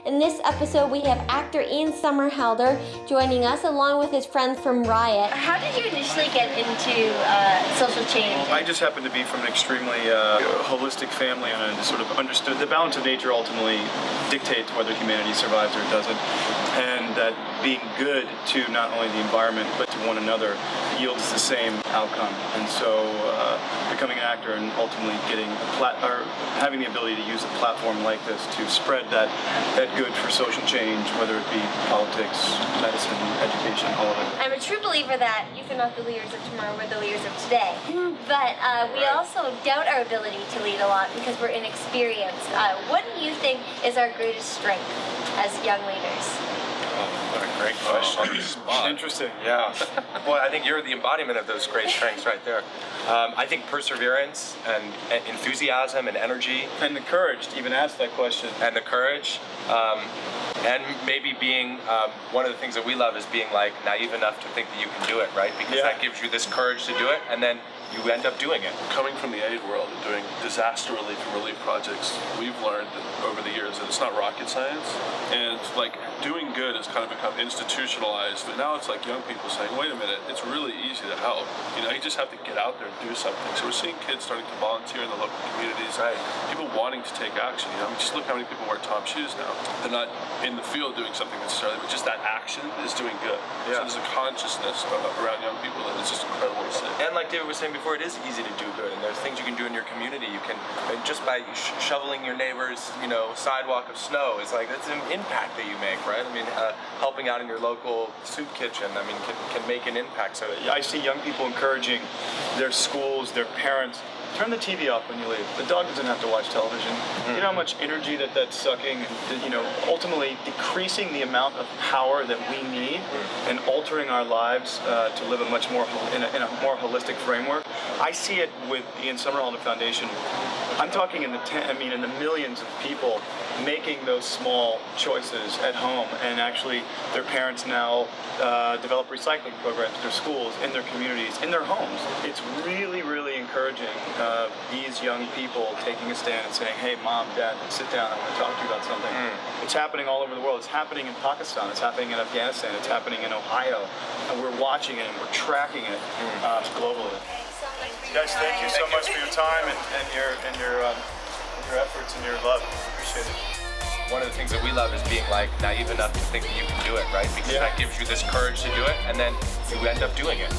In this episode, we have actor Ian Somerhalder joining us, along with his friends from RYOT. How did you initially get into social change? I just happened to be from an extremely holistic family, and I sort of understood the balance of nature ultimately dictates whether humanity survives or doesn't, and that being good to not only the environment but to one another yields the same outcome. And so becoming an actor and ultimately getting having the ability to use a platform like this to spread that good for social change, whether it be politics, medicine, education, all of it. I'm a true believer that youth are not the leaders of tomorrow, we're the leaders of today. But we also doubt our ability to lead a lot because we're inexperienced. What do you think is our greatest strength as young leaders? What a great question. Interesting. Yeah. Well, I think you're the embodiment of those great strengths right there. I think perseverance and enthusiasm and energy. And the courage to even ask that question. And the courage. And maybe being, one of the things that we love is being like naive enough to think that you can do it, right? Because that gives you this courage to do it, and then you end up doing it. Coming from the aid world and doing disaster relief and relief projects, we've learned over the years that it's not rocket science, and like doing good has kind of become institutionalized, but now it's like young people saying, wait a minute, it's really easy to help. You know, you just have to get out there and do something. So we're seeing kids starting to volunteer in the local communities, people wanting to take action. You know, I mean, just look how many people wear Tom shoes now. They're not in the field doing something necessarily, but just that action is doing good. So there's a consciousness around young people that is just incredible to see. And like David was saying before, it is easy to do good, and there's things you can do in your community. You can, just by shoveling your neighbor's, sidewalk of snow, it's like, that's an impact that you make, right? I mean, helping out in your local soup kitchen, I mean, can make an impact. So I see young people encouraging their schools, their parents, turn the TV off when you leave. The dog doesn't have to watch television. You know how much energy that's sucking, and ultimately decreasing the amount of power that we need and altering our lives to live a much more in a more holistic framework. I see it with the Ian Somerhalder Foundation. I'm talking in the millions of people making those small choices at home, and actually their parents now develop recycling programs in their schools, in their communities, in their homes. It's really, really encouraging these young people taking a stand and saying, hey, Mom, Dad, sit down, I want to talk to you about something. It's happening all over the world. It's happening in Pakistan, it's happening in Afghanistan, it's happening in Ohio, and we're watching it and we're tracking it globally. Guys, thank you so much for your time and your efforts and your love. Appreciate it. One of the things that we love is being like naive enough to think that you can do it, right? Because that gives you this courage to do it, and then you end up doing it.